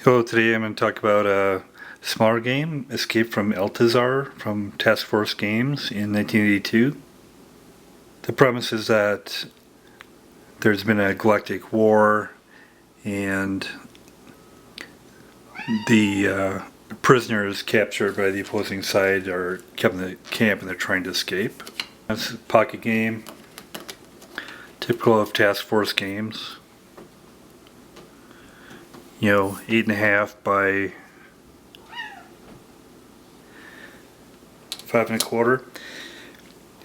Hello, today I'm going to talk about a smaller game, Escape from Altassar from Task Force Games in 1982. The premise is that there's been a galactic war and the prisoners captured by the opposing side are kept in the camp and they're trying to escape. It's a pocket game, typical of Task Force games. 8.5 by 5.25,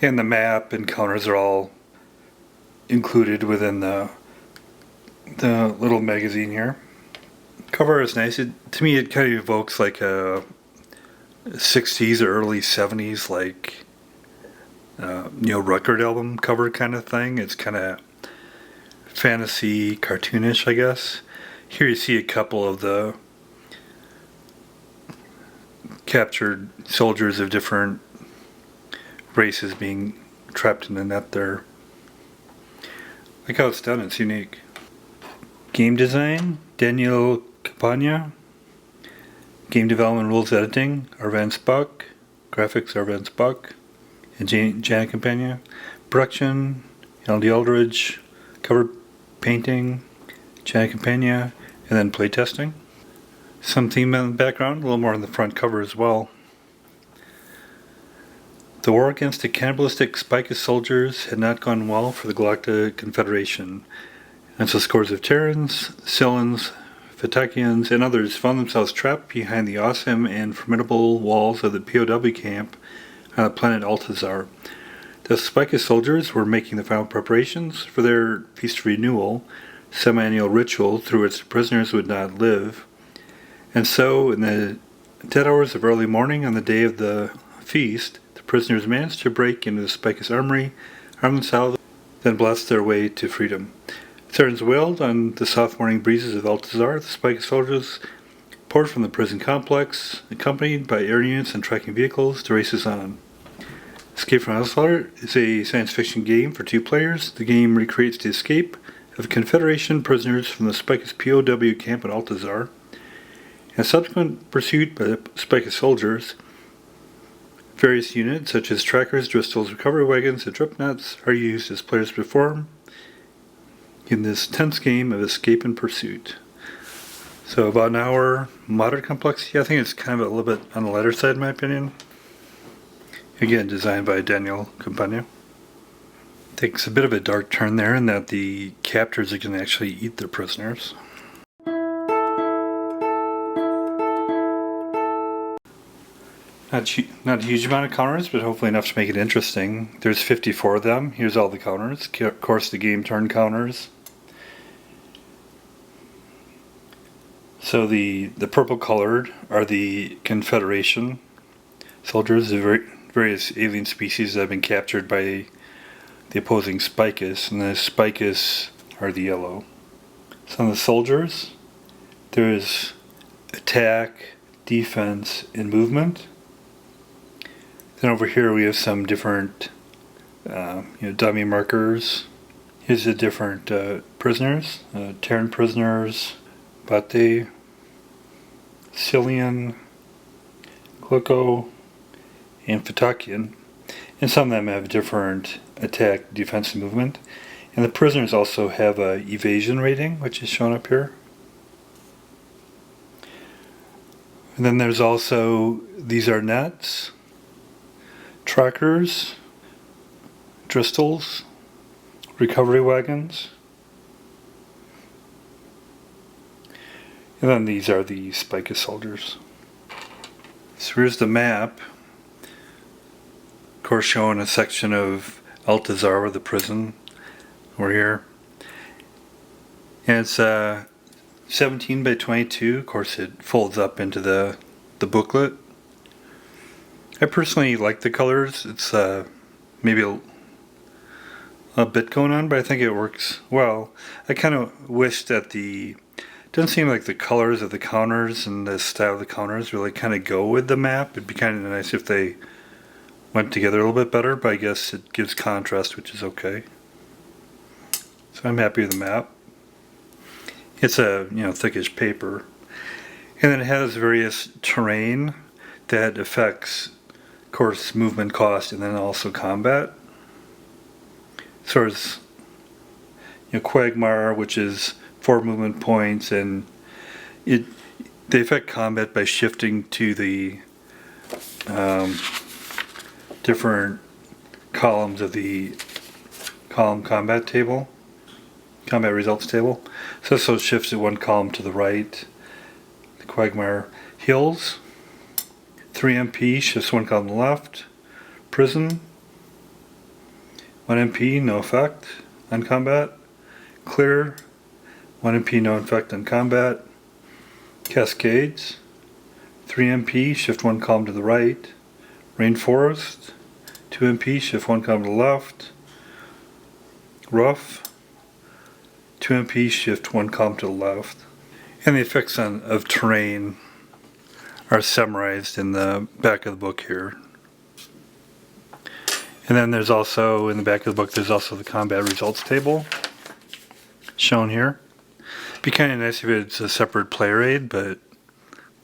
and the map and counters are all included within the little magazine here. Cover is nice. To me, it kind of evokes like a 60s or early 70s, like record album cover kind of thing. It's kind of fantasy, cartoonish, I guess. Here you see a couple of the captured soldiers of different races being trapped in the net there. Like how it's done, it's unique. Game design, Daniel Campagna. Game development rules editing, Arvan Spuck. Graphics, Arvan Spuck. And Janet Campagna. Production, L.D. Aldridge. Cover painting, Janet Campagna. And then playtesting. Some theme in the background, a little more on the front cover as well. The war against the cannibalistic Spicus soldiers had not gone well for the Galactic Confederation, and so scores of Terrans, Cylons, Fatakians, and others found themselves trapped behind the awesome and formidable walls of the POW camp on the planet Altassar. The Spicus soldiers were making the final preparations for their feast renewal, semi-annual ritual through which the prisoners would not live. And so, in the dead hours of early morning on the day of the feast, the prisoners managed to break into the Spicus armory, arm themselves, then blast their way to freedom. Sirens wailed on the soft morning breezes of Altassar. The Spicus soldiers poured from the prison complex, accompanied by air units and tracking vehicles. The race is on. Escape from Altassar is a science fiction game for 2 players. The game recreates the escape of Confederation prisoners from the Spicus POW camp at Altassar, and subsequent pursuit by the Spicus soldiers. Various units such as trackers, dristles, recovery wagons, and dripnets are used as players perform in this tense game of escape and pursuit. So about an hour, moderate complexity. I think it's kind of a little bit on the lighter side in my opinion. Again, designed by Daniel Campagna. Takes a bit of a dark turn there in that the captors are going to actually eat their prisoners. Not a huge amount of counters, but hopefully enough to make it interesting. There's 54 of them. Here's all the counters. Of course, the game turn counters. So the purple colored are the Confederation soldiers, the various alien species that have been captured by the opposing Spicus, and the Spicus are the yellow. So on the soldiers, there's attack, defense, and movement. Then over here we have some different dummy markers. Here's the different prisoners, Terran prisoners, Bate, Cillian, Glucko, and Fatakian. And some of them have different attack, defense, and movement. And the prisoners also have a Evasion rating, which is shown up here. And then there's also, these are nets, trackers, dristles, recovery wagons. And then these are the Spicus soldiers. So here's the map. Of course, showing a section of Altassar, the prison. We're here. And it's 17 by 22. Of course, it folds up into the booklet. I personally like the colors. It's maybe a bit going on, but I think it works well. I kind of wish that it doesn't seem like the colors of the counters and the style of the counters really kind of go with the map. It'd be kind of nice if they went together a little bit better, but I guess it gives contrast, which is okay. So I'm happy with the map. It's a thickish paper. And then it has various terrain that affects, of course, movement cost and then also combat. So there's Quagmire, which is 4 movement points, and they affect combat by shifting to the different columns of the column combat table, combat results table. So this also shifts it one column to the right. The Quagmire heals. 3 MP shifts one column to the left. Prison. 1 MP, no effect on combat. Clear. 1 MP, no effect on combat. Cascades. 3 MP, shift one column to the right. Rainforest. 2 MP, shift one column to the left. Rough. 2 MP, shift one column to the left. And the effects of terrain are summarized in the back of the book here. And then there's also, in the back of the book, there's also the combat results table shown here. It'd be kind of nice if it's a separate player aid, but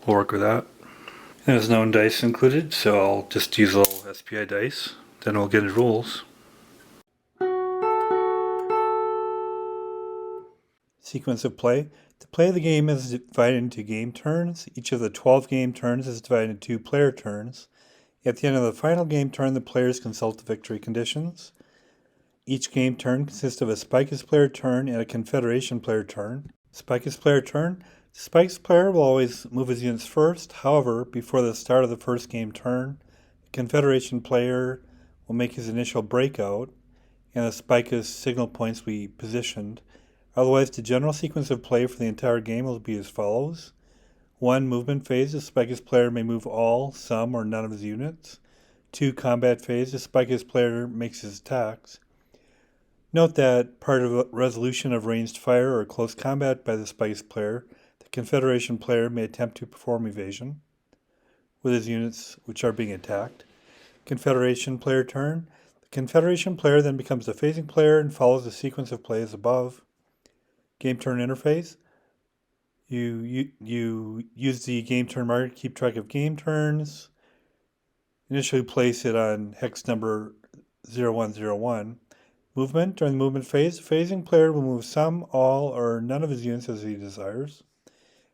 we'll work with that. And there's no dice included, so I'll just use a little SPI dice. Then we'll get into rules. Sequence of play. The play of the game is divided into game turns. Each of the 12 game turns is divided into 2 player turns. At the end of the final game turn, the players consult the victory conditions. Each game turn consists of a Spicus player turn and a Confederation player turn. Spicus player turn. The Spicus player will always move his units first. However, before the start of the first game turn, the Confederation player will make his initial breakout, and the Spicus signal points will be positioned. Otherwise, the general sequence of play for the entire game will be as follows. 1. Movement phase. The Spicus player may move all, some, or none of his units. 2. Combat phase. The Spicus player makes his attacks. Note that part of a resolution of ranged fire or close combat by the Spicus player, the Confederation player may attempt to perform evasion with his units which are being attacked. Confederation player turn. The Confederation player then becomes the phasing player and follows the sequence of play as above. Game turn interface. You use the game turn marker to keep track of game turns. Initially place it on hex number 0101. Movement. During the movement phase, the phasing player will move some, all, or none of his units as he desires.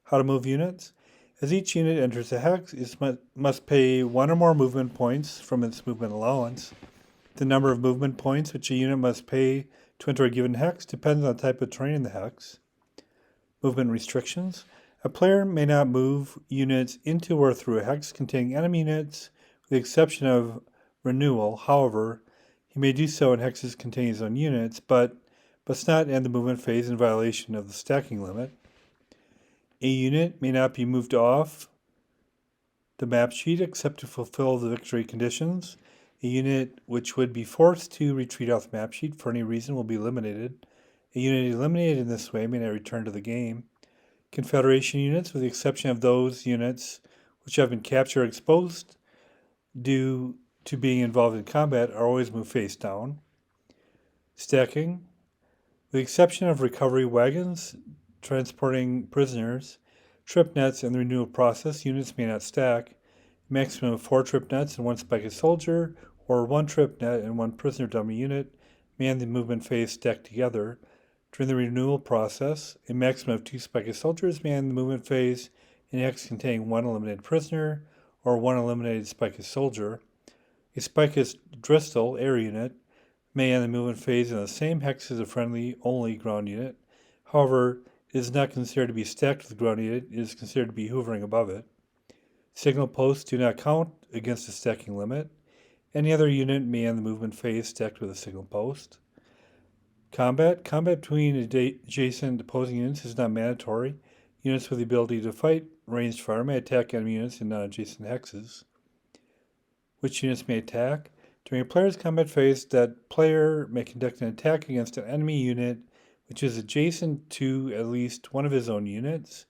How to move units. As each unit enters a hex, it must pay 1 or more movement points from its movement allowance. The number of movement points which a unit must pay to enter a given hex depends on the type of terrain in the hex. Movement restrictions. A player may not move units into or through a hex containing enemy units, with the exception of renewal. However, he may do so in hexes containing his own units, but must not end the movement phase in violation of the stacking limit. A unit may not be moved off the map sheet except to fulfill the victory conditions. A unit which would be forced to retreat off the map sheet for any reason will be eliminated. A unit eliminated in this way may not return to the game. Confederation units, with the exception of those units which have been captured or exposed due to being involved in combat, are always moved face down. Stacking. With the exception of recovery wagons, transporting prisoners, trip nets, and the renewal process, units may not stack. A maximum of 4 trip nets and 1 Spicus soldier, or 1 trip net and 1 prisoner dummy unit, may end the movement phase stacked together. During the renewal process, a maximum of 2 Spicus soldiers may end the movement phase in a hex containing 1 eliminated prisoner or 1 eliminated Spicus soldier. A Spicus Dristle air unit may end the movement phase in the same hex as a friendly-only ground unit. However, it is not considered to be stacked with the ground unit, it is considered to be hovering above it. Signal posts do not count against the stacking limit. Any other unit may end the movement phase stacked with a signal post. Combat. Combat between adjacent opposing units is not mandatory. Units with the ability to fight ranged fire may attack enemy units in non-adjacent hexes. Which units may attack? During a player's combat phase, that player may conduct an attack against an enemy unit which is adjacent to at least one of his own units.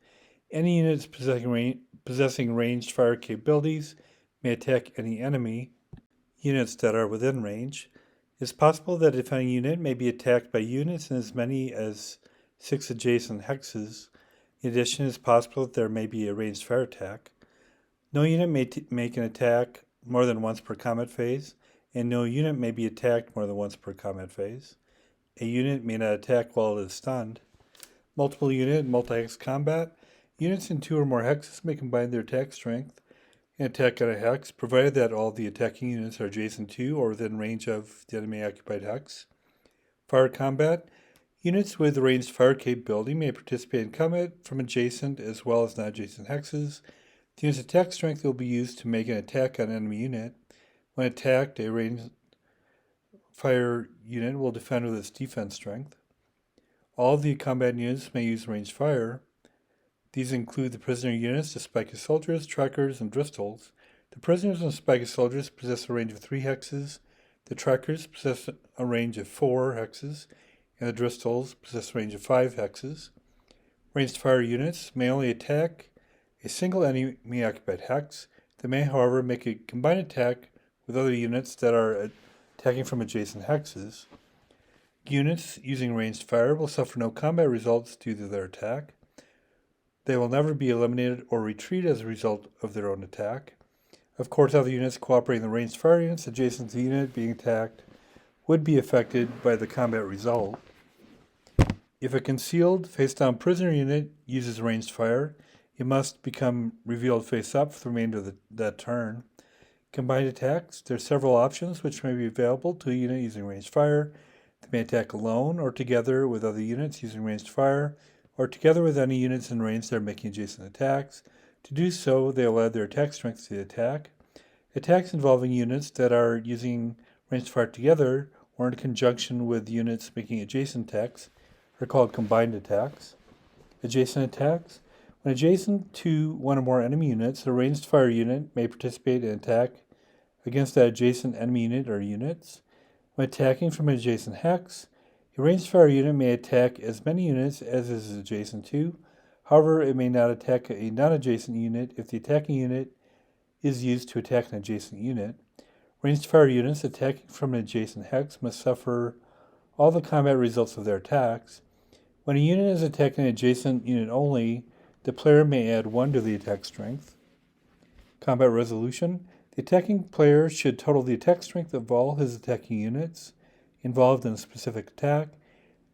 Any units possessing ranged fire capabilities may attack any enemy units that are within range. It is possible that a defending unit may be attacked by units in as many as 6 adjacent hexes. In addition, it is possible that there may be a ranged fire attack. No unit may make an attack more than once per combat phase, and no unit may be attacked more than once per combat phase. A unit may not attack while it is stunned. Multiple unit and multi-hex combat. Units in 2 or more hexes may combine their attack strength and attack on a hex, provided that all the attacking units are adjacent to or within range of the enemy occupied hex. Fire combat. Units with ranged fire capability may participate in combat from adjacent as well as non-adjacent hexes. The unit's attack strength will be used to make an attack on an enemy unit. When attacked, a ranged fire unit will defend with its defense strength. All of the combat units may use ranged fire. These include the prisoner units, the Spicus soldiers, trackers, and dristles. The prisoners and Spicus soldiers possess a range of 3 hexes. The trackers possess a range of 4 hexes, and the dristles possess a range of 5 hexes. Ranged fire units may only attack a single enemy occupied hex. They may, however, make a combined attack with other units that are attacking from adjacent hexes. Units using ranged fire will suffer no combat results due to their attack. They will never be eliminated or retreat as a result of their own attack. Of course, other units cooperating with the ranged fire units adjacent to the unit being attacked would be affected by the combat result. If a concealed face-down prisoner unit uses ranged fire, it must become revealed face-up for the remainder of that turn. Combined attacks. There are several options which may be available to a unit using ranged fire. They may attack alone or together with other units using ranged fire, or together with any units in range that are making adjacent attacks. To do so, they will add their attack strength to the attack. Attacks involving units that are using ranged fire together or in conjunction with units making adjacent attacks are called combined attacks. Adjacent attacks. When adjacent to one or more enemy units, a ranged fire unit may participate in an attack against that adjacent enemy unit or units. When attacking from an adjacent hex, a ranged fire unit may attack as many units as it is adjacent to. However, it may not attack a non-adjacent unit if the attacking unit is used to attack an adjacent unit. Ranged fire units attacking from an adjacent hex must suffer all the combat results of their attacks. When a unit is attacking an adjacent unit only, the player may add 1 to the attack strength. Combat resolution. The attacking player should total the attack strength of all his attacking units involved in a specific attack.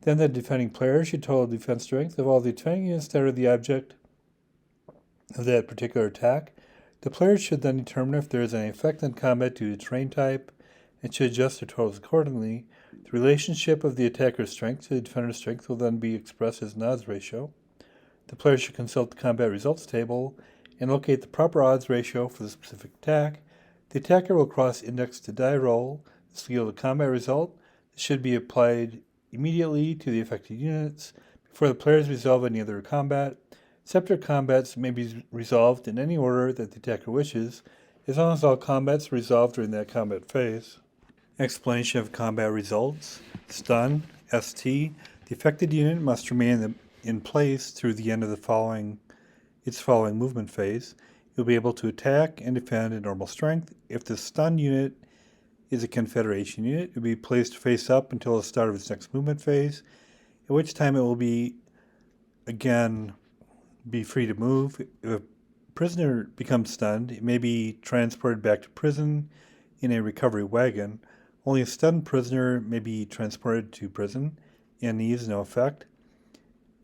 Then the defending player should total the defense strength of all the defending units that are the object of that particular attack. The player should then determine if there is any effect on combat due to terrain type and should adjust their totals accordingly. The relationship of the attacker's strength to the defender's strength will then be expressed as an odds ratio. The player should consult the combat results table and locate the proper odds ratio for the specific attack. The attacker will cross-index the die roll. This will yield a combat result. This should be applied immediately to the affected units before the players resolve any other combat. Separate combats may be resolved in any order that the attacker wishes, as long as all combats are resolved during that combat phase. Explanation of combat results. Stun, ST. The affected unit must remain in place through the end of its following movement phase. It will be able to attack and defend at normal strength. If the stunned unit is a Confederation unit, it will be placed face up until the start of its next movement phase, at which time it will be free to move. If a prisoner becomes stunned, it may be transported back to prison in a recovery wagon. Only a stunned prisoner may be transported to prison, and needs no effect.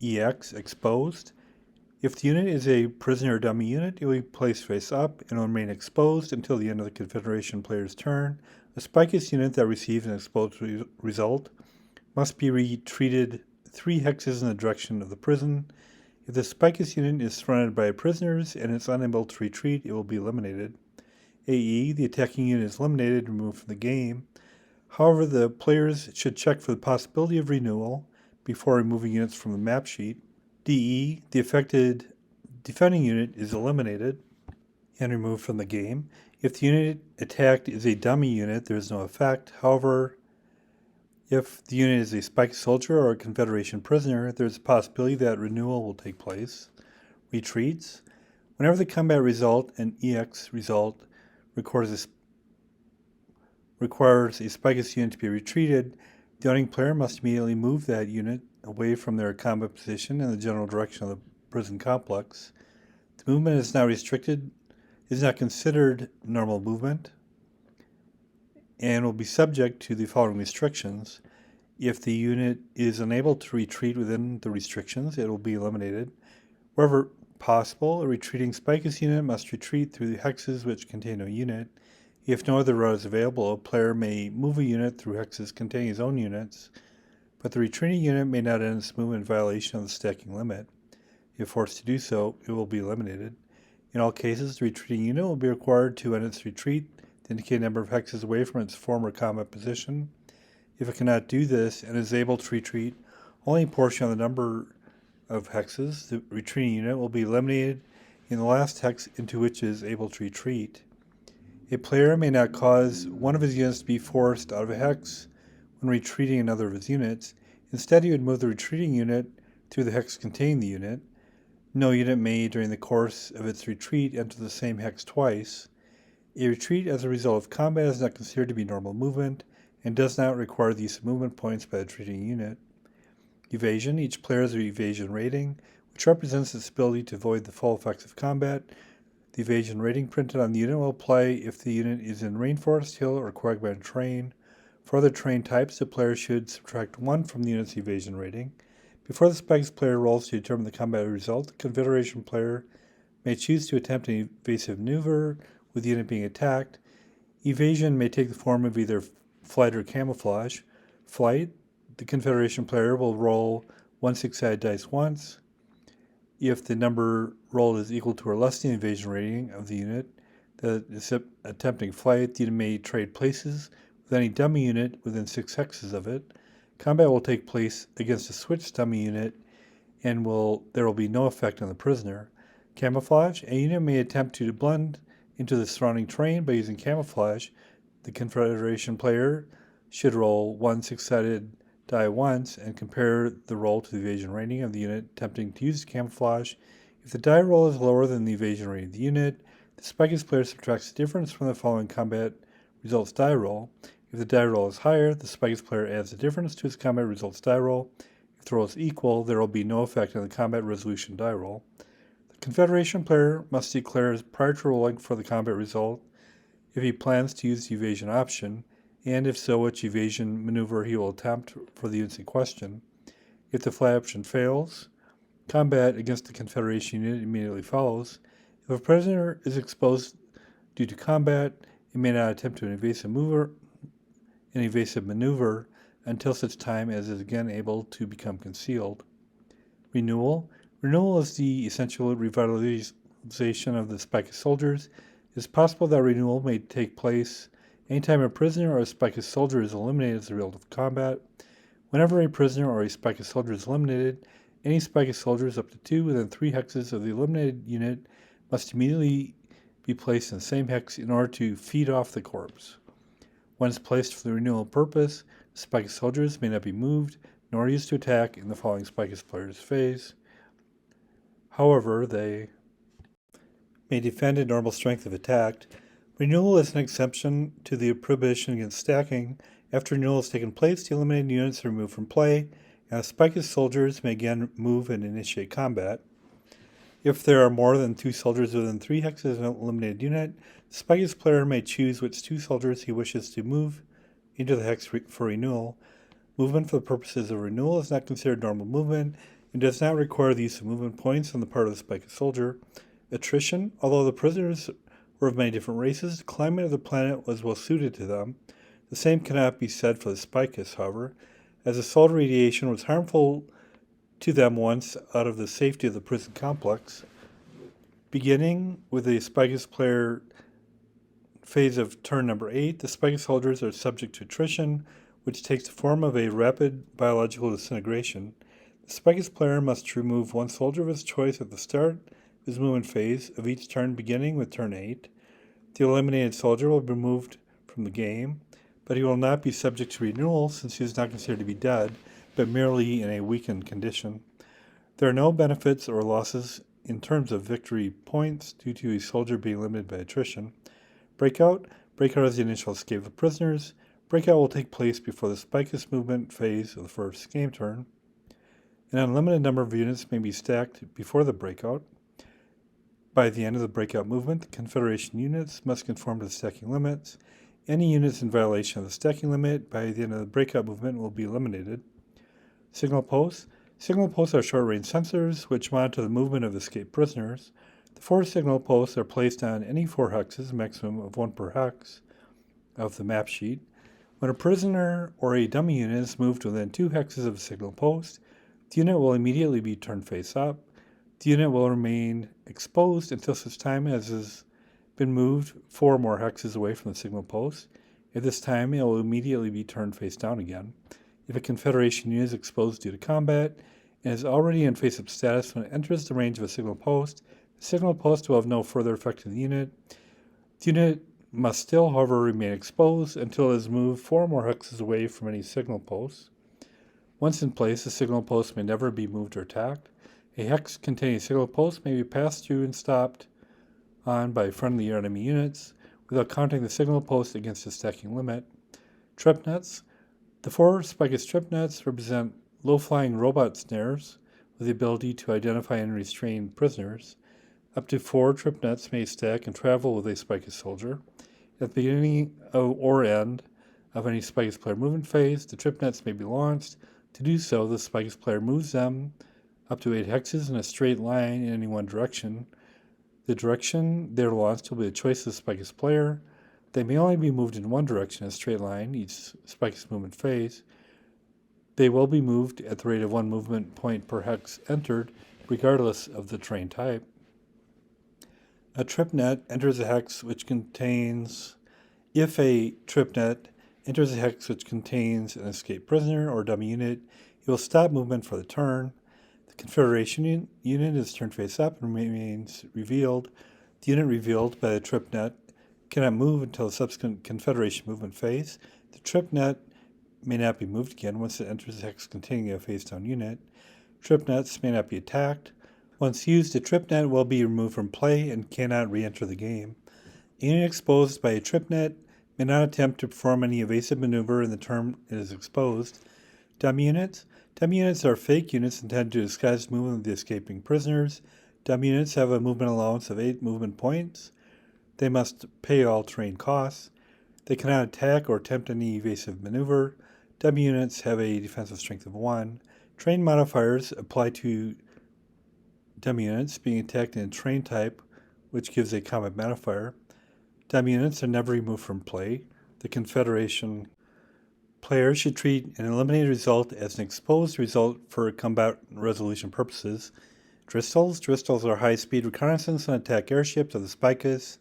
EX, exposed. If the unit is a prisoner or dummy unit, it will be placed face up and will remain exposed until the end of the Confederation player's turn. A Spicus unit that receives an exposed result must be retreated 3 hexes in the direction of the prison. If the Spicus unit is surrounded by prisoners and is unable to retreat, it will be eliminated. AE, the attacking unit is eliminated and removed from the game. However, the players should check for the possibility of renewal before removing units from the map sheet. DE, the affected defending unit is eliminated and removed from the game. If the unit attacked is a dummy unit, there is no effect. However, if the unit is a Spicus soldier or a Confederation prisoner, there is a possibility that renewal will take place. Retreats. Whenever the combat result and EX result requires a Spicus unit to be retreated, the owning player must immediately move that unit away from their combat position in the general direction of the prison complex. The movement is now restricted, is not considered normal movement, and will be subject to the following restrictions. If the unit is unable to retreat within the restrictions, it will be eliminated. Wherever possible, a retreating Spicus unit must retreat through the hexes which contain no unit. If no other route is available, a player may move a unit through hexes containing his own units, but the retreating unit may not end its movement in violation of the stacking limit. If forced to do so, it will be eliminated. In all cases, the retreating unit will be required to end its retreat to indicate a number of hexes away from its former combat position. If it cannot do this and is able to retreat only a portion of the number of hexes, the retreating unit will be eliminated in the last hex into which it is able to retreat. A player may not cause one of his units to be forced out of a hex when retreating another of his units. Instead, he would move the retreating unit through the hex containing the unit. No unit may, during the course of its retreat, enter the same hex twice. A retreat as a result of combat is not considered to be normal movement and does not require the use of movement points by the retreating unit. Evasion. Each player has an evasion rating, which represents its ability to avoid the full effects of combat. The evasion rating printed on the unit will apply if the unit is in rainforest, hill, or quagmire terrain. For other terrain types, the player should subtract 1 from the unit's evasion rating. Before the Spikes player rolls to determine the combat result, the Confederation player may choose to attempt an evasive maneuver with the unit being attacked. Evasion may take the form of either flight or camouflage. Flight, the Confederation player will roll 1 six-sided dice once. If the number rolled is equal to or less than the evasion rating of the unit that is attempting flight, the unit may trade places with any dummy unit within 6 hexes of it. Combat will take place against a switched dummy unit and there will be no effect on the prisoner. Camouflage, a unit may attempt to blend into the surrounding terrain by using camouflage. The Confederation player should roll 1 six-sided die once and compare the roll to the evasion rating of the unit attempting to use camouflage. If the die roll is lower than the evasion rating of the unit, the Spikes player subtracts the difference from the following combat results die roll. If the die roll is higher, the Spikes player adds the difference to his combat results die roll. If the roll is equal, there will be no effect on the combat resolution die roll. The Confederation player must declare prior to rolling for the combat result if he plans to use the evasion option, and if so, which evasion maneuver he will attempt for the units in question. If the fly option fails, combat against the Confederation unit immediately follows. If a prisoner is exposed due to combat, he may not attempt an evasive maneuver until such time as it is again able to become concealed. Renewal. Renewal is the essential revitalization of the Spikes soldiers. It is possible that renewal may take place anytime a prisoner or a Spikes soldier is eliminated as a result of combat. Whenever a prisoner or a Spikes soldier is eliminated, any Spikes soldiers up to 2 within 3 hexes of the eliminated unit must immediately be placed in the same hex in order to feed off the corpse. Once placed for the renewal purpose, Spikes soldiers may not be moved nor used to attack in the following Spikes player's phase. However, they may defend at normal strength if attacked. Renewal is an exception to the prohibition against stacking. After renewal has taken place, the eliminated units are removed from play, and the Spikes soldiers may again move and initiate combat. If there are more than 2 soldiers within 3 hexes of an eliminated unit, the Spikes player may choose which 2 soldiers he wishes to move into the hex for renewal. Movement for the purposes of renewal is not considered normal movement and does not require the use of movement points on the part of the Spikes soldier. Attrition. Although the prisoners were of many different races, the climate of the planet was well suited to them. The same cannot be said for the Spikes, however, as the solar radiation was harmful to them once out of the safety of the prison complex. Beginning with the Spikes player phase of turn number 8, the Spikes soldiers are subject to attrition, which takes the form of a rapid biological disintegration. The Spikes player must remove 1 soldier of his choice at the start of his movement phase of each turn beginning with turn 8. The eliminated soldier will be removed from the game, but he will not be subject to renewal since he is not considered to be dead, but merely in a weakened condition. There are no benefits or losses in terms of victory points due to a soldier being limited by attrition. Breakout. Breakout is the initial escape of prisoners. Breakout will take place before the Spikes movement phase of the first game turn. An unlimited number of units may be stacked before the breakout. By the end of the breakout movement, the Confederation units must conform to the stacking limits. Any units in violation of the stacking limit by the end of the breakout movement will be eliminated. Signal posts. Signal posts are short-range sensors which monitor the movement of escaped prisoners. The 4 signal posts are placed on any 4 hexes, a maximum of 1 per hex, of the map sheet. When a prisoner or a dummy unit is moved within 2 hexes of a signal post, the unit will immediately be turned face up. The unit will remain exposed until such time as it has been moved 4 more hexes away from the signal post. At this time, it will immediately be turned face down again. If a Confederation unit is exposed due to combat and is already in face-up status when it enters the range of a signal post, the signal post will have no further effect on the unit. The unit must still, however, remain exposed until it is moved 4 more hexes away from any signal post. Once in place, the signal post may never be moved or attacked. A hex containing a signal post may be passed through and stopped on by friendly or enemy units without counting the signal post against the stacking limit. Trip nets. The 4 spikous trip nets represent low-flying robot snares with the ability to identify and restrain prisoners. Up to 4 trip nets may stack and travel with a spikous soldier. At the beginning or end of any spikous player movement phase, the trip nets may be launched. To do so, the spikous player moves them up to 8 hexes in a straight line in any one direction. The direction they are launched will be the choice of the spikous player. They may only be moved in one direction in a straight line each spikous movement phase. They will be moved at the rate of 1 movement point per hex entered, regardless of the terrain type. A trip net enters a hex which contains... If a trip net enters a hex which contains an escaped prisoner or dummy unit, it will stop movement for the turn. The Confederation unit is turned face up and remains revealed. The unit revealed by the trip net cannot move until the subsequent Confederation movement phase. The trip net may not be moved again once it enters a hex containing a face-down unit. Trip nets may not be attacked. Once used, a trip net will be removed from play and cannot re-enter the game. A unit exposed by a trip net may not attempt to perform any evasive maneuver in the turn it is exposed. Dummy units. Dummy units are fake units intended to disguise the movement of the escaping prisoners. Dummy units have a movement allowance of 8 movement points. They must pay all terrain costs. They cannot attack or attempt any evasive maneuver. Dummy units have a defensive strength of 1. Terrain modifiers apply to dummy units being attacked in a terrain type, which gives a combat modifier. Dummy units are never removed from play. The Confederation players should treat an eliminated result as an exposed result for combat resolution purposes. Dristles are high-speed reconnaissance and attack airships of the spikous.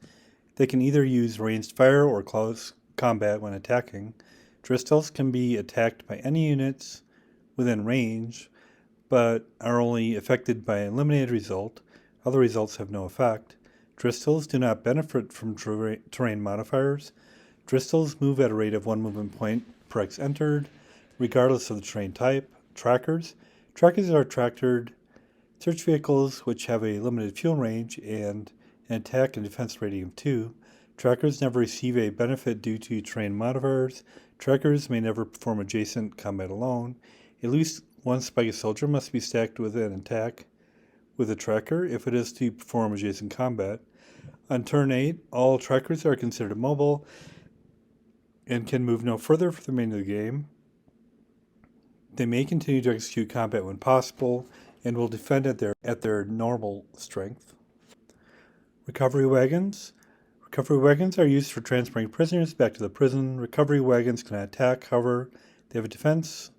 They can either use ranged fire or close combat when attacking. Dristles can be attacked by any units within range, but are only affected by an eliminated result. Other results have no effect. Dristles do not benefit from terrain modifiers. Dristles move at a rate of 1 movement point per hex entered, regardless of the terrain type. Trackers are tractored search vehicles which have a limited fuel range and an attack and defense rating of 2. Trackers never receive a benefit due to terrain modifiers. Trackers may never perform adjacent combat alone. At least 1 spikous soldier must be stacked with an attack with a tracker if it is to perform adjacent combat. On turn 8, all trackers are considered immobile and can move no further for the remainder of the game. They may continue to execute combat when possible and will defend at their normal strength. Recovery wagons. Recovery wagons are used for transporting prisoners back to the prison. Recovery wagons cannot attack, however, they have a defense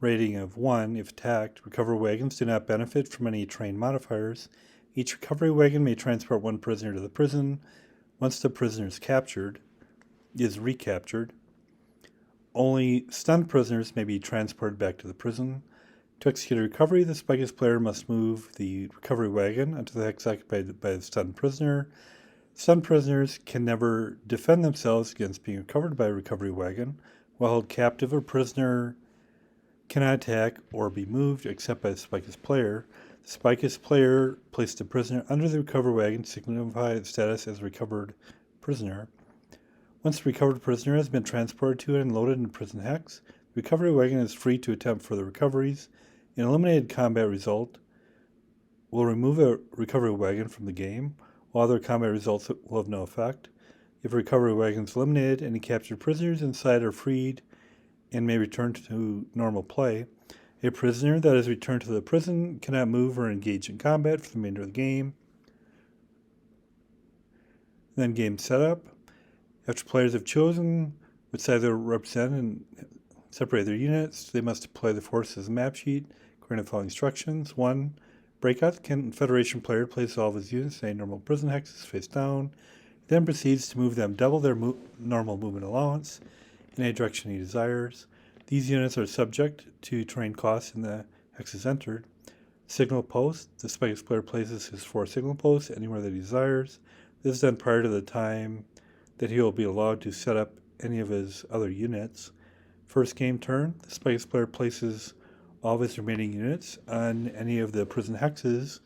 rating of 1 if attacked. Recovery wagons do not benefit from any terrain modifiers. Each recovery wagon may transport 1 prisoner to the prison. Once the prisoner is recaptured. Only stunned prisoners may be transported back to the prison. To execute a recovery, the spikous player must move the recovery wagon onto the hex occupied by the stunned prisoner. Stunned prisoners can never defend themselves against being recovered by a recovery wagon. While held captive, a prisoner cannot attack or be moved except by the spikous player. The spikous player placed the prisoner under the recovery wagon to signify its status as a recovered prisoner. Once the recovered prisoner has been transported to and loaded in prison hex, the recovery wagon is free to attempt further recoveries. An eliminated combat result will remove a recovery wagon from the game, while other combat results will have no effect. If a recovery wagon is eliminated, any captured prisoners inside are freed and may return to normal play. A prisoner that is returned to the prison cannot move or engage in combat for the remainder of the game. Then game setup. After players have chosen which side they represent and separate their units, they must deploy the forces map sheet according to the following instructions. 1. Breakout. The Confederation player places all of his units in a normal prison hexes face down, then proceeds to move them double their normal movement allowance in any direction he desires. These units are subject to terrain costs in the hexes entered. Signal post. The Spikes player places his 4 signal posts anywhere that he desires. This is done prior to the time that he will be allowed to set up any of his other units. First game turn, the Spikes player places all of his remaining units on any of the prison hexes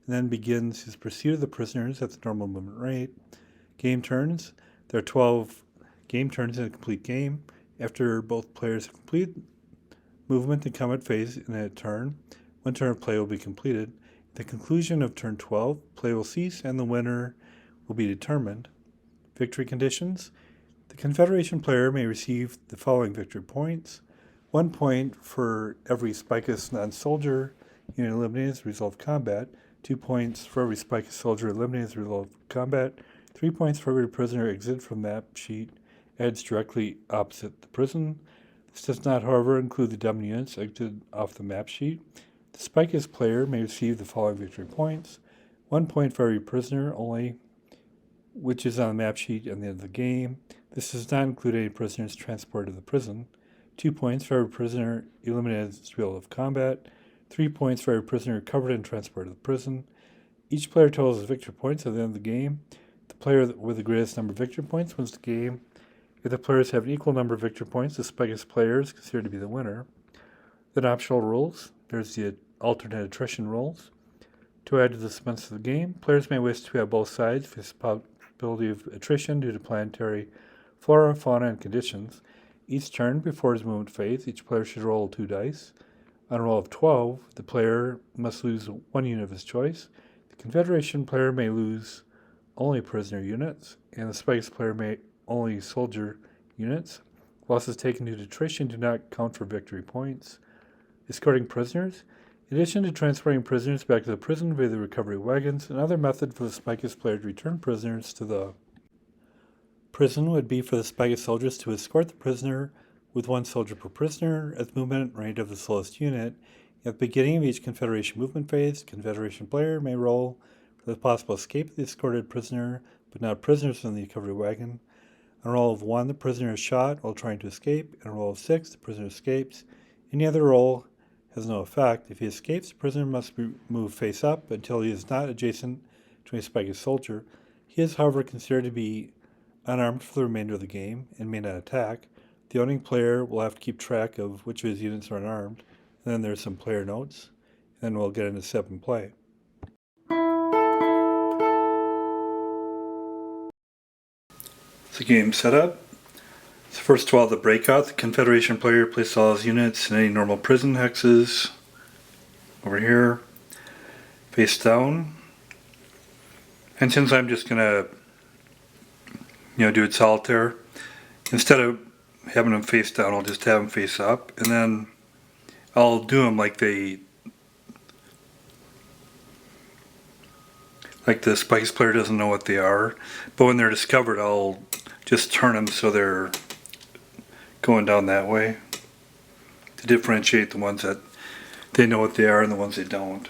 and then begins his pursuit of the prisoners at the normal movement rate. Game turns. There are 12 game turns in a complete game. After both players have completed movement and combat phase in a turn, one turn of play will be completed. At the conclusion of turn 12, play will cease and the winner will be determined. Victory conditions. The Confederation player may receive the following victory points. 1 point for every Spicus non-soldier unit eliminated as a result of combat. 2 points for every Spicus soldier eliminated as a result of combat. 3 points for every prisoner exited from the map sheet adds directly opposite the prison. This does not, however, include the dummy units exited off the map sheet. The Spicus player may receive the following victory points. 1 point for every prisoner only, which is on the map sheet at the end of the game. This does not include any prisoners transported to the prison. 2 points for every prisoner eliminated as a result of combat. 3 points for every prisoner recovered and transported to the prison. Each player totals his victory points at the end of the game. The player with the greatest number of victory points wins the game. If the players have an equal number of victory points, the Spicus player is considered to be the winner. Then optional rules. There's the alternate attrition rules. To add to the suspense of the game, players may wish to have both sides face the possibility of attrition due to planetary flora, fauna, and conditions. Each turn before his movement phase, each player should roll 2 dice. On a roll of 12, the player must lose 1 unit of his choice. The Confederation player may lose only prisoner units, and the Spikes player may only soldier units. Losses taken due to attrition do not count for victory points. Escorting prisoners. In addition to transporting prisoners back to the prison via the recovery wagons, another method for the Spicus player to return prisoners to the prison would be for the Spicus soldiers to escort the prisoner with 1 soldier per prisoner at the movement rate of the slowest unit. At the beginning of each Confederation movement phase, the Confederation player may roll for the possible escape of the escorted prisoner, but not prisoners from the recovery wagon. On a roll of 1, the prisoner is shot while trying to escape. On a roll of 6, the prisoner escapes. Any other roll has no effect. If he escapes, the prisoner must be moved face up until he is not adjacent to a Spicus soldier. He is, however, considered to be unarmed for the remainder of the game and may not attack. The owning player will have to keep track of which of his units are unarmed. And then there's some player notes, and then we'll get into step and play. The game setup. So first of all, the breakout. The Confederation player places all his units in any normal prison hexes over here, face down. And since I'm just gonna, do it solitaire, instead of having them face down, I'll just have them face up, and then I'll do them like the Spikes player doesn't know what they are. But when they're discovered, I'll just turn them so they're going down that way to differentiate the ones that they know what they are and the ones they don't.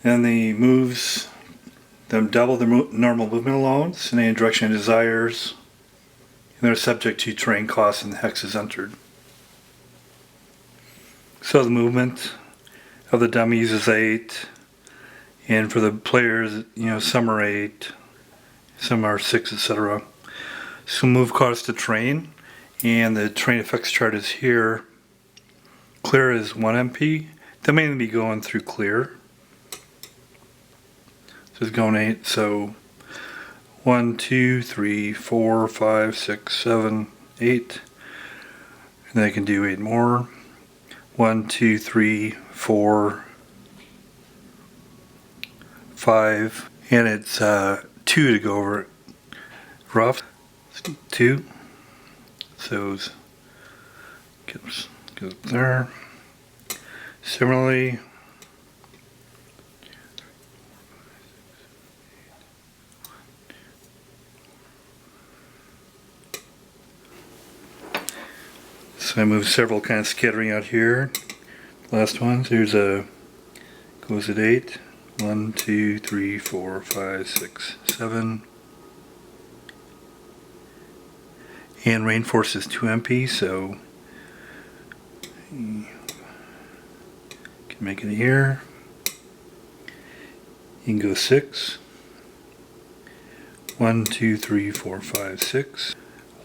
And the moves them double their normal movement allowance in any direction it desires, and they're subject to terrain costs and the hexes entered. So the movement of the dummies is 8, and for the players, some are 8, some are 6, etc. So move cost to terrain, and the terrain effects chart is here. Clear is 1 MP. They'll mainly be going through clear. So it's going 8, so 1, 2, 3, 4, 5, 6, 7, 8. And then I can do 8 more. 1, 2, 3, 4, 5, and it's 2 to go over rough. 2, so goes there. Similarly, so I moved several kind of scattering out here. Last ones, here's goes at 8. 1, 2, 3, 4, 5, 6, 7. And Rainforest is 2 MP, so you can make it here. You can go 6. 1, 2, 3, 4, 5, 6.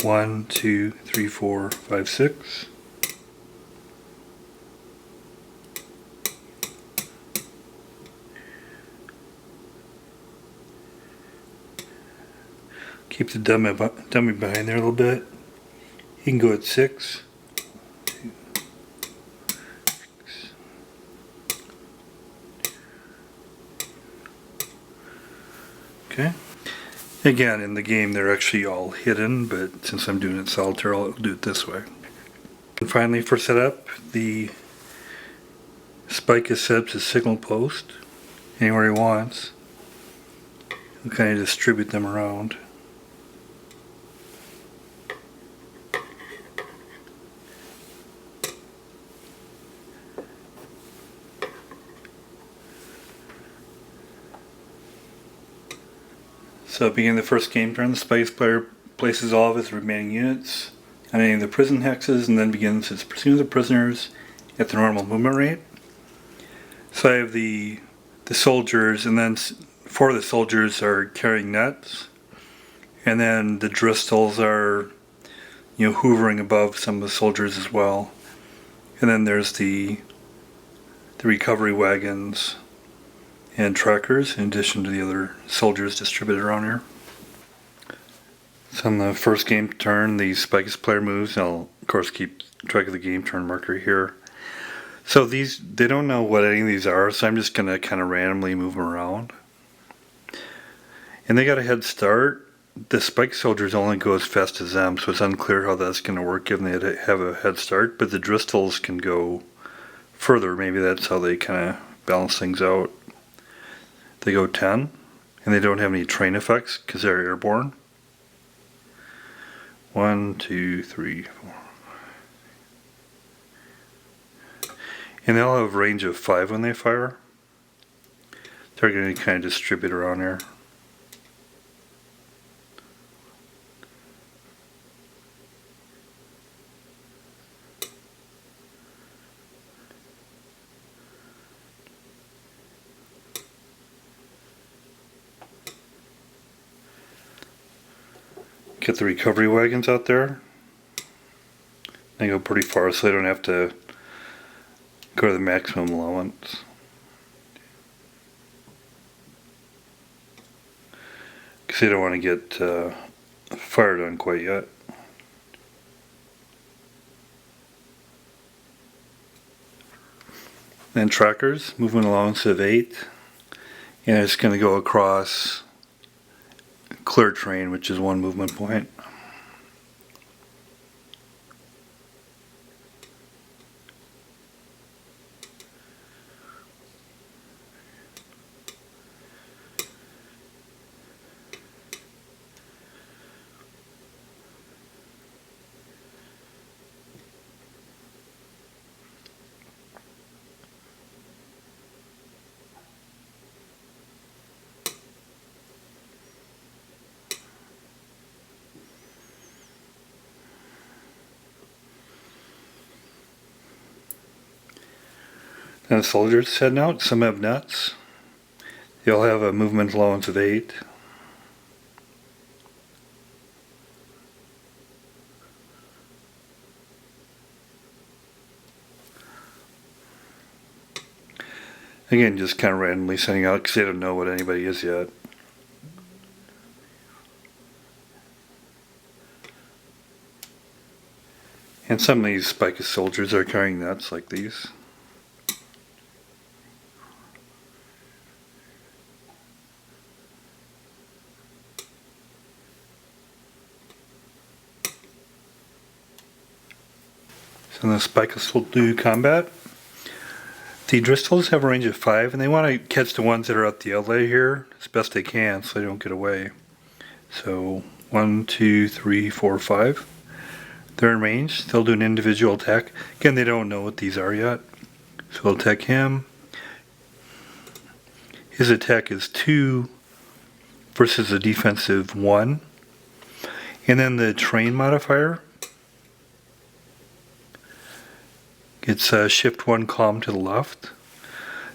1, 2, 3, 4, 5, 6. Keep the dummy behind there a little bit. You can go at 6. 2, 6. Okay. Again, in the game they're actually all hidden, but since I'm doing it solitaire, I'll do it this way. And finally, for setup, the spike is set up to signal post anywhere he wants. We'll kind of distribute them around. So beginning the first game turn, the spikes player places all of his remaining units on any of the prison hexes and then begins his pursuit of the prisoners at the normal movement rate. So I have the soldiers, and then 4 of the soldiers are carrying nets, and then the dristles are, hovering above some of the soldiers as well. And then there's the recovery wagons and trackers, in addition to the other soldiers distributed around here. So on the first game turn, the spikes player moves, and I'll of course keep track of the game turn marker here. So they don't know what any of these are, so I'm just going to kind of randomly move them around. And they got a head start. The spike soldiers only go as fast as them, so it's unclear how that's going to work given they have a head start, but the dristles can go further. Maybe that's how they kind of balance things out. They go 10, and they don't have any train effects because they're airborne. 1, 2, 3, 4. And they'll have a range of 5 when they fire. They're going to kind of distribute around here. Get the recovery wagons out there. They go pretty far, so they don't have to go to the maximum allowance. Because they don't want to get fired on quite yet. Then trackers, movement allowance of 8. And it's going to go across clear terrain, which is 1 movement point. And the soldiers heading out, some have nets. They'll have a movement allowance of 8. Again, just kind of randomly sending out because they don't know what anybody is yet. And some of these Spicus soldiers are carrying nets like these. So the Spicus will do combat. The Dristles have a range of 5, and they want to catch the ones that are at the outlet here as best they can so they don't get away. So 1, 2, 3, 4, 5. They're in range. They'll do an individual attack. Again, they don't know what these are yet. So we'll attack him. His attack is 2 versus a defensive 1. And then the terrain modifier gets shift 1 column to the left.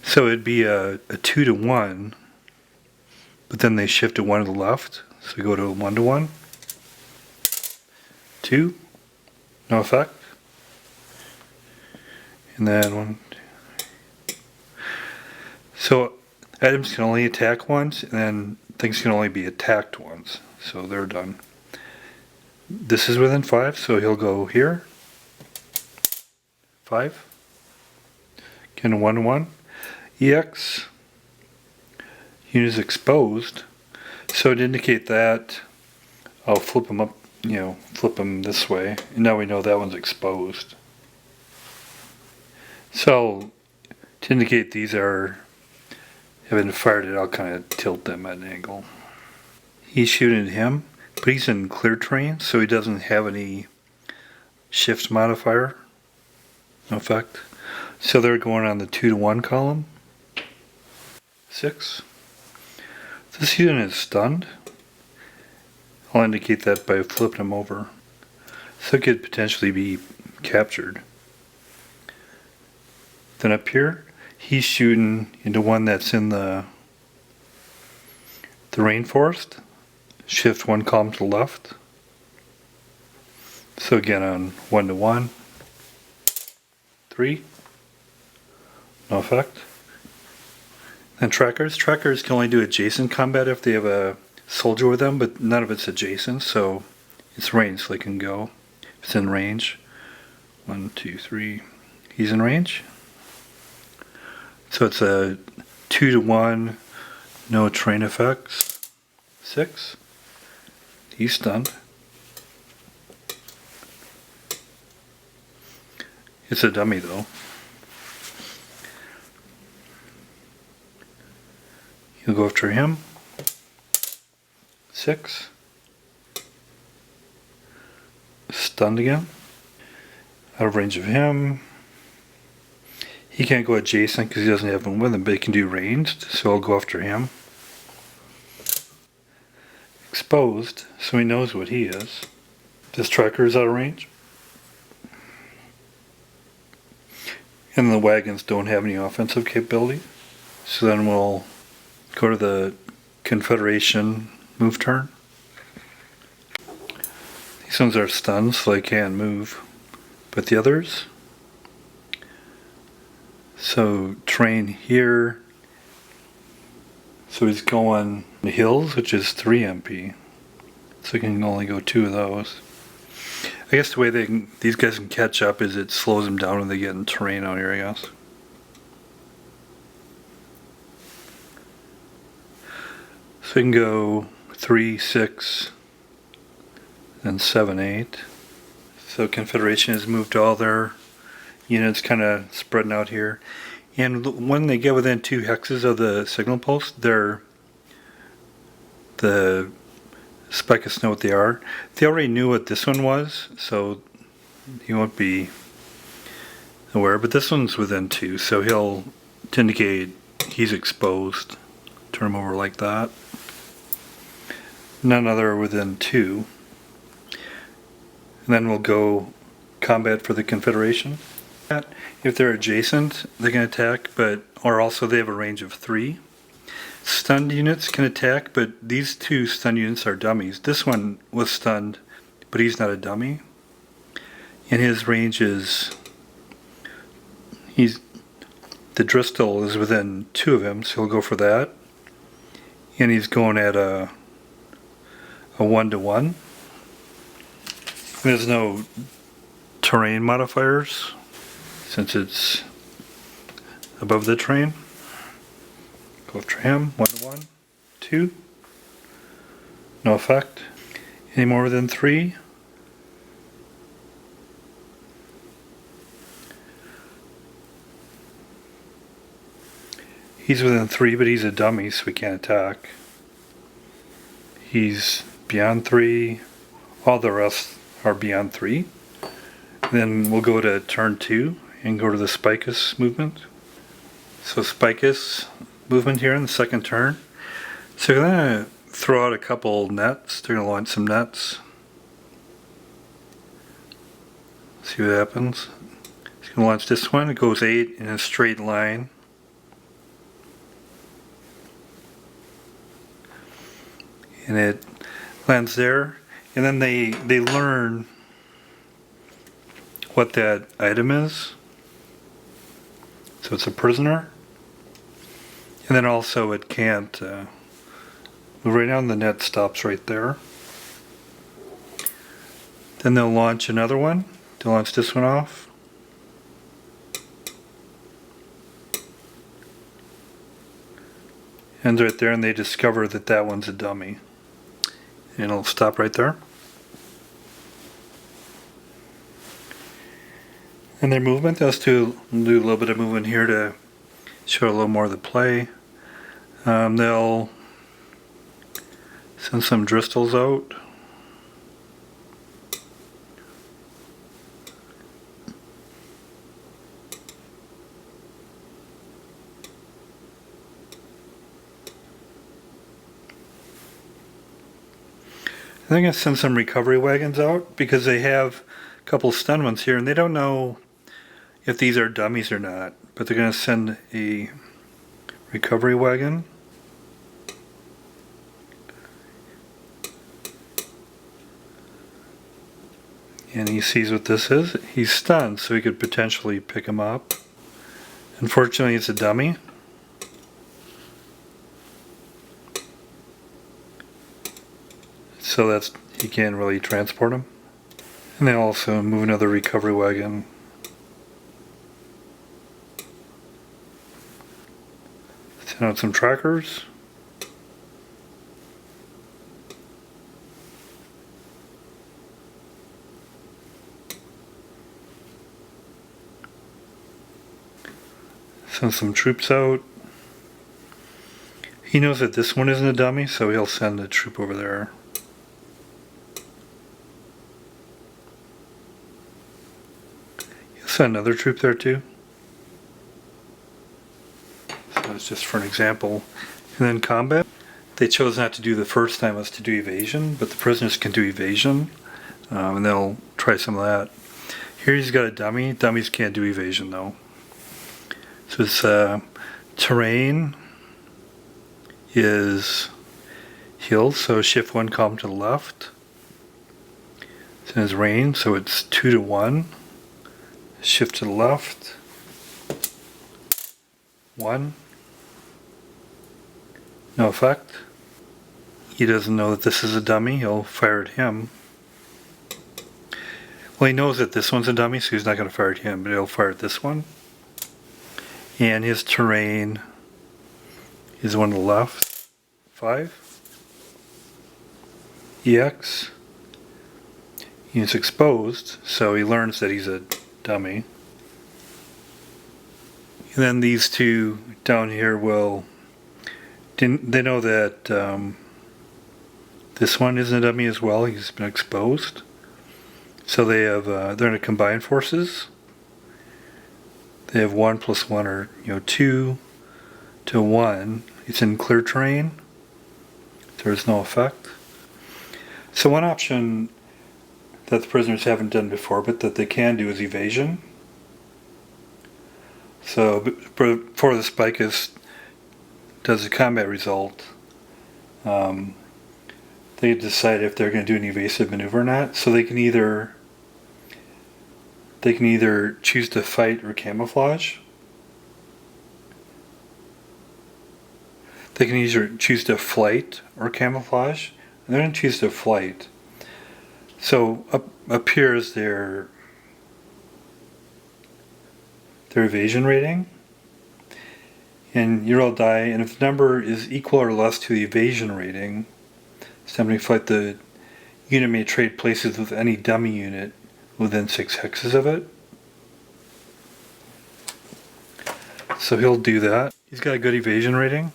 So it'd be a 2 to 1, but then they shift to 1 to the left. So we go to 1 to 1. 2. No effect. And then 1. So items can only attack once, and then things can only be attacked once. So they're done. This is within 5, so he'll go here. 5. Again, 1 to 1. EX. Unit is exposed. So to indicate that, I'll flip them up, flip them this way. And now we know that one's exposed. So to indicate these have been fired at, I'll kind of tilt them at an angle. He's shooting at him, but he's in clear terrain, so he doesn't have any shift modifier. No effect. So they're going on the 2 to 1 column. 6. This unit is stunned. I'll indicate that by flipping him over. So it could potentially be captured. Then up here, he's shooting into one that's in the rainforest. Shift 1 column to the left. So again on 1 to 1. 3. No effect. And trackers. Trackers can only do adjacent combat if they have a soldier with them, but none of it's adjacent, so it's range, so they can go. It's in range. 1, 2, 3. He's in range. So it's a 2 to 1, no terrain effects. 6. He's stunned. It's a dummy though. You'll go after him. 6. Stunned again. Out of range of him. He can't go adjacent because he doesn't have one with him, but he can do ranged, so I'll go after him. Exposed, so he knows what he is. This tracker is out of range. And the wagons don't have any offensive capability. So then we'll go to the Confederation move turn. These ones are stunned, so they can't move. But the others, so terrain here. So he's going the hills, which is 3 MP. So he can only go 2 of those. I guess the way these guys can catch up is it slows them down when they get in terrain out here, I guess. So we can go 3, 6, and 7, 8. So Confederation has moved all their units kind of spreading out here. And when they get within 2 hexes of the signal post, the Spicus know what they are. They already knew what this one was, so he won't be aware. But this one's within 2, so he'll indicate he's exposed. Turn him over like that. None other within 2. And then we'll go combat for the Confederation. If they're adjacent, they can attack, or also they have a range of 3. Stunned units can attack, but these 2 stunned units are dummies. This one was stunned, but he's not a dummy. And his range is, the Dristle is within 2 of him, so he'll go for that. And he's going at a 1 to 1. There's no terrain modifiers, since it's above the terrain. Go after him, 1 to 1, 2. No effect. Any more than 3? He's within 3, but he's a dummy, so we can't attack. He's beyond 3. All the rest are beyond 3. Then we'll go to turn 2 and go to the Spicus movement. So Spicus movement here in the second turn. So we're going to throw out a couple nets. They're going to launch some nets. See what happens. He's going to launch this one. It goes 8 in a straight line. And it lands there, and then they learn what that item is. So it's a prisoner, and then also it can't move right now. The net stops right there. Then they'll launch another one. They'll launch this one off. Ends right there, and they discover that that one's a dummy. And it'll stop right there. And their movement, they'll do a little bit of movement here to show a little more of the play. They'll send some dristles out. They're going to send some recovery wagons out because they have a couple stun ones here, and they don't know if these are dummies or not, but they're going to send a recovery wagon. And he sees what this is. He's stunned, so he could potentially pick him up. Unfortunately, it's a dummy. So that's, he can't really transport him. And they also move another recovery wagon. Send out some trackers. Send some troops out. He knows that this one isn't a dummy, so he'll send a troop over there. Send another troop there too. So that's just for an example. And then combat. They chose not to do the first time was to do evasion, but the prisoners can do evasion. And they'll try some of that. Here he's got a dummy. Dummies can't do evasion though. So his terrain is healed, so shift 1 column to the left. It's in his range, so it's 2 to 1. Shift to the left. 1. No effect. He doesn't know that this is a dummy. He'll fire at him. Well, he knows that this one's a dummy, so he's not going to fire at him, but he'll fire at this one. And his terrain is one to the left. 5. EX. He's exposed, so he learns that he's a dummy. And then these two down here will, they know that this one isn't a dummy as well. He's been exposed. So they have, they're going to combine forces. They have 1 + 1, or 2 to 1. It's in clear terrain. There's no effect. So one option that the prisoners haven't done before, but that they can do, is evasion. So before the Spicus does a combat result, they decide if they're going to do an evasive maneuver or not. So they can either choose to fight or camouflage. They can either choose to flight or camouflage. And they're going to choose to flight. So up here is their their evasion rating. And you roll a die, and if the number is equal or less to the evasion rating, somebody fight the unit may trade places with any dummy unit within 6 hexes of it. So he'll do that. He's got a good evasion rating.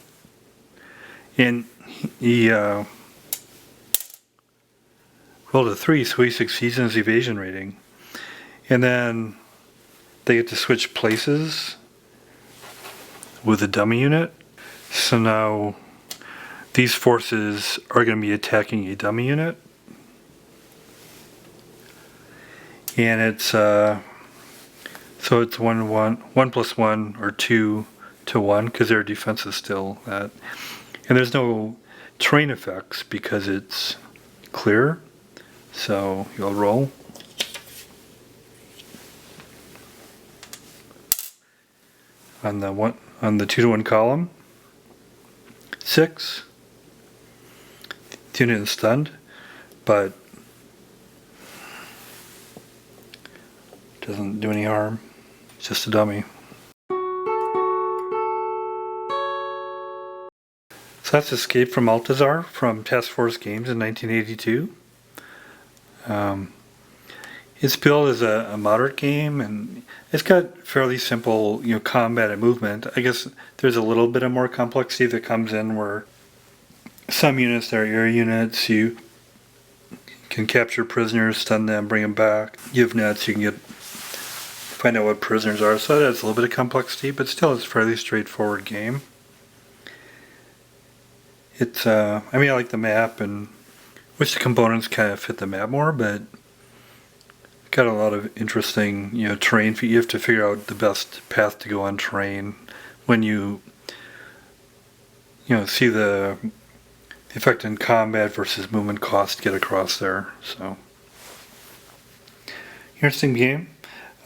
And he rolled a 3, so he succeeds in his evasion rating. And then they get to switch places with a dummy unit. So now these forces are going to be attacking a dummy unit. And it's so it's 1+1 or 2 to 1 because their defense is still that. And there's no terrain effects because it's clear. So you'll roll. On the 2 to 1 column, 6. The unit is stunned, but doesn't do any harm. It's just a dummy. So that's Escape from Altassar from Task Force Games in 1982. It's billed as a moderate game, and it's got fairly simple, combat and movement. I guess there's a little bit of more complexity that comes in where some units are air units. You can capture prisoners, stun them, bring them back. You have nets. You can find out what prisoners are. So that adds a little bit of complexity, but still, it's a fairly straightforward game. It's I like the map and wish the components kind of fit the map more, but got a lot of interesting, terrain. You have to figure out the best path to go on terrain when you see the effect in combat versus movement cost to get across there. So, interesting game.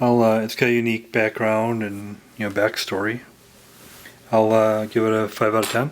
It's got a unique background and backstory. I'll give it a 5 out of 10.